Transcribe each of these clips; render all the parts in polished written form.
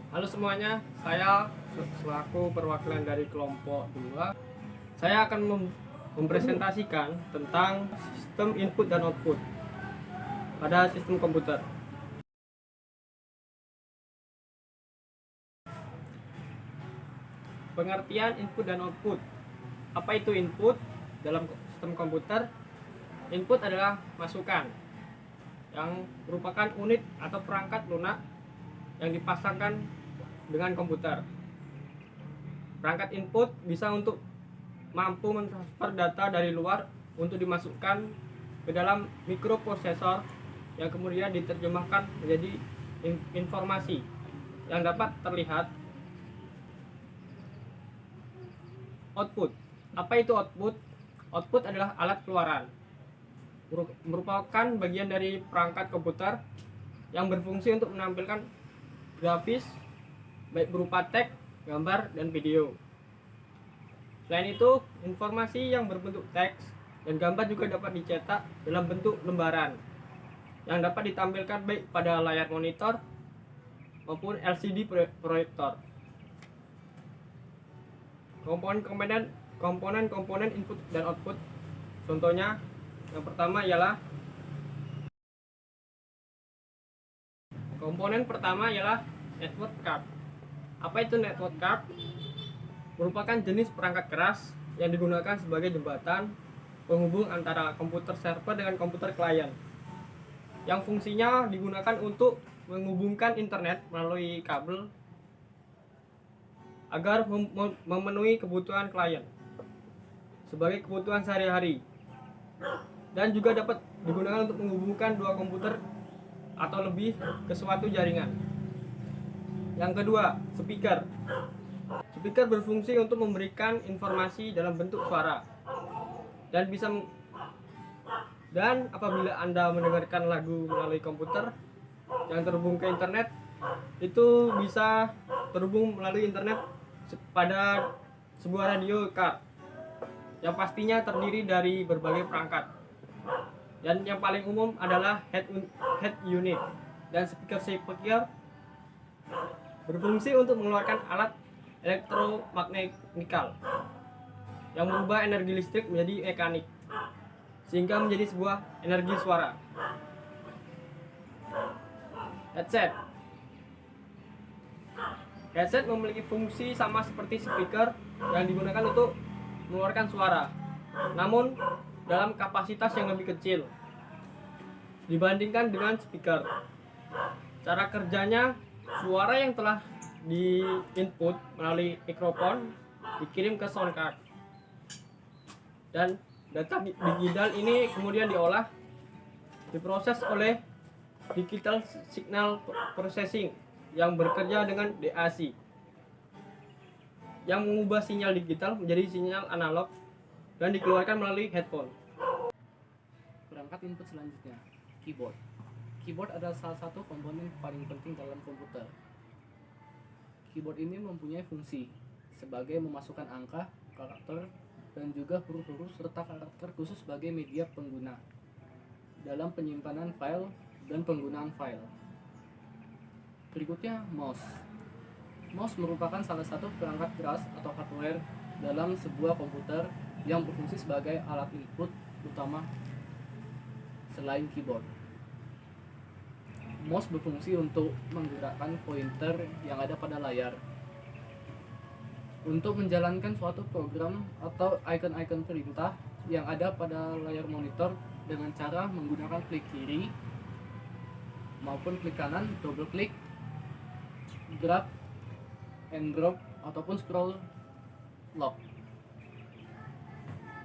Halo semuanya, saya selaku perwakilan dari kelompok 2. Saya akan mempresentasikan tentang sistem input dan output pada sistem komputer. Pengertian input dan output. Apa itu input dalam sistem komputer? Input adalah masukan yang merupakan unit atau perangkat lunak yang dipasangkan dengan komputer. Perangkat input bisa untuk mampu mentransfer data dari luar untuk dimasukkan ke dalam mikroprosesor yang kemudian diterjemahkan menjadi informasi yang dapat terlihat. Output. Apa itu output? Output adalah alat keluaran. Merupakan bagian dari perangkat komputer yang berfungsi untuk menampilkan grafis baik berupa teks, gambar, dan video. Selain itu, informasi yang berbentuk teks dan gambar juga dapat dicetak dalam bentuk lembaran yang dapat ditampilkan baik pada layar monitor maupun LCD proyektor. Komponen input dan output, contohnya yang pertama ialah network card. Apa itu network card? Merupakan jenis perangkat keras yang digunakan sebagai jembatan penghubung antara komputer server dengan komputer klien, yang fungsinya digunakan untuk menghubungkan internet melalui kabel agar memenuhi kebutuhan klien sebagai kebutuhan sehari-hari, dan juga dapat digunakan untuk menghubungkan dua komputer atau lebih ke suatu jaringan. Yang kedua, speaker. Speaker berfungsi untuk memberikan informasi dalam bentuk suara dan apabila Anda mendengarkan lagu melalui komputer yang terhubung ke internet, itu bisa terhubung melalui internet pada sebuah radio card yang pastinya terdiri dari berbagai perangkat. Dan yang paling umum adalah head unit dan speaker berfungsi untuk mengeluarkan alat elektromagnetikal yang mengubah energi listrik menjadi mekanik sehingga menjadi sebuah energi suara. Headset memiliki fungsi sama seperti speaker yang digunakan untuk mengeluarkan suara, namun dalam kapasitas yang lebih kecil dibandingkan dengan speaker. Cara kerjanya, suara yang telah di input melalui mikrofon dikirim ke sound card, dan data digital ini kemudian diproses oleh digital signal processing yang bekerja dengan DAC yang mengubah sinyal digital menjadi sinyal analog dan dikeluarkan melalui headphone. Perangkat input selanjutnya, keyboard. Keyboard adalah salah satu komponen paling penting dalam komputer. Keyboard ini mempunyai fungsi sebagai memasukkan angka, karakter, dan juga huruf-huruf serta karakter khusus sebagai media pengguna dalam penyimpanan file dan penggunaan file. Berikutnya, mouse. Mouse merupakan salah satu perangkat keras atau hardware dalam sebuah komputer yang berfungsi sebagai alat input utama selain keyboard. Mouse berfungsi untuk menggerakkan pointer yang ada pada layar untuk menjalankan suatu program atau icon-icon perintah yang ada pada layar monitor dengan cara menggunakan klik kiri maupun klik kanan, double klik, drag and drop, ataupun scroll lock.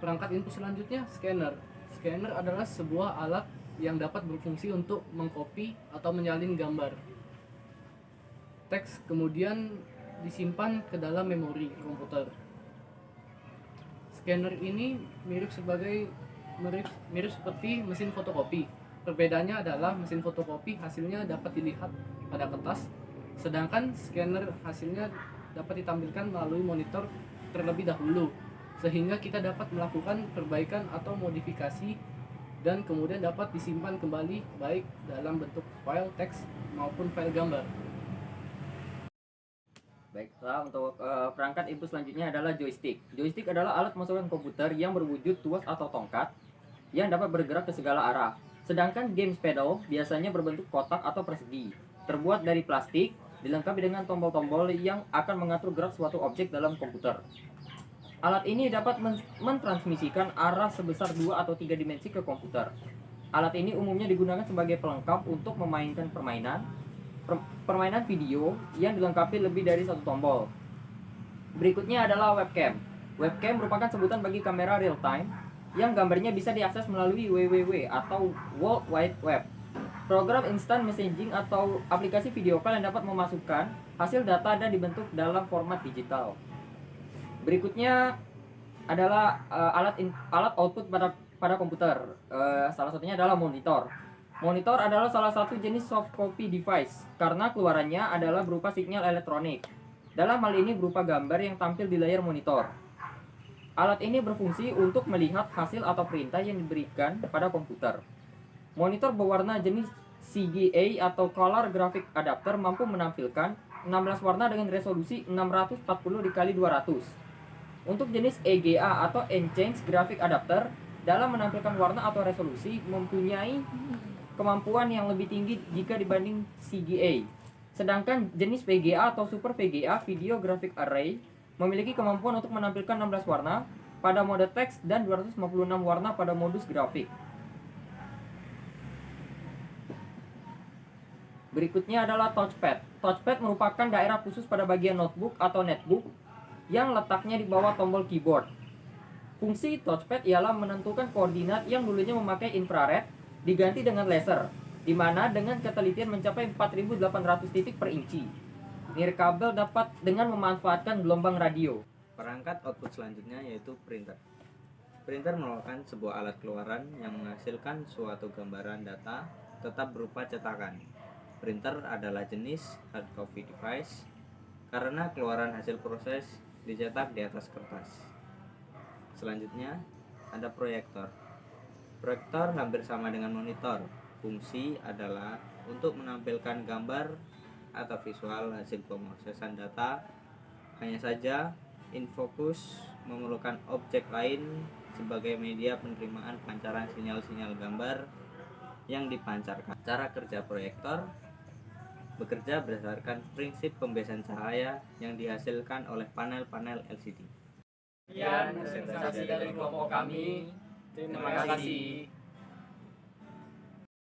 Perangkat input selanjutnya, scanner. Scanner adalah sebuah alat yang dapat berfungsi untuk mengcopy atau menyalin gambar. Teks kemudian disimpan ke dalam memori komputer. Scanner ini mirip seperti mesin fotokopi. Perbedaannya adalah mesin fotokopi hasilnya dapat dilihat pada kertas, sedangkan scanner hasilnya dapat ditampilkan melalui monitor terlebih dahulu, sehingga kita dapat melakukan perbaikan atau modifikasi dan kemudian dapat disimpan kembali baik dalam bentuk file teks maupun file gambar. Baiklah, untuk perangkat input selanjutnya adalah joystick. Joystick adalah alat masukan komputer yang berwujud tuas atau tongkat yang dapat bergerak ke segala arah. Sedangkan games pedal biasanya berbentuk kotak atau persegi, terbuat dari plastik, dilengkapi dengan tombol-tombol yang akan mengatur gerak suatu objek dalam komputer. Alat ini dapat mentransmisikan arah sebesar 2 atau 3 dimensi ke komputer. Alat ini umumnya digunakan sebagai pelengkap untuk memainkan permainan video yang dilengkapi lebih dari satu tombol. Berikutnya adalah webcam. Webcam merupakan sebutan bagi kamera real time yang gambarnya bisa diakses melalui www atau World Wide Web. Program instant messaging atau aplikasi video call yang dapat memasukkan hasil data dan dibentuk dalam format digital. Berikutnya adalah alat output pada komputer. Salah satunya adalah monitor. Monitor adalah salah satu jenis soft copy device karena keluarannya adalah berupa sinyal elektronik. Dalam hal ini berupa gambar yang tampil di layar monitor. Alat ini berfungsi untuk melihat hasil atau perintah yang diberikan pada komputer. Monitor berwarna jenis CGA atau Color Graphic Adapter mampu menampilkan 16 warna dengan resolusi 640 x 200. Untuk jenis EGA atau Enhanced Graphic Adapter dalam menampilkan warna atau resolusi mempunyai kemampuan yang lebih tinggi jika dibanding CGA. Sedangkan jenis VGA atau Super VGA Video Graphic Array memiliki kemampuan untuk menampilkan 16 warna pada mode teks dan 256 warna pada modus grafik. Berikutnya adalah touchpad. Touchpad merupakan daerah khusus pada bagian notebook atau netbook yang letaknya di bawah tombol keyboard. Fungsi touchpad ialah menentukan koordinat yang dulunya memakai infrared diganti dengan laser, di mana dengan ketelitian mencapai 4800 titik per inci. Nirkabel dapat dengan memanfaatkan gelombang radio. Perangkat output selanjutnya yaitu printer. Printer merupakan sebuah alat keluaran yang menghasilkan suatu gambaran data tetap berupa cetakan. Printer adalah jenis hard copy device karena keluaran hasil proses dicetak di atas kertas. Selanjutnya ada proyektor. Proyektor hampir sama dengan monitor. Fungsi adalah untuk menampilkan gambar atau visual hasil pemrosesan data. Hanya saja InFocus memerlukan objek lain sebagai media penerimaan pancaran sinyal-sinyal gambar yang dipancarkan. Cara kerja proyektor bekerja berdasarkan prinsip pembiasan cahaya yang dihasilkan oleh panel-panel LCD. Sekian presentasi dari kelompok kami. Terima kasih.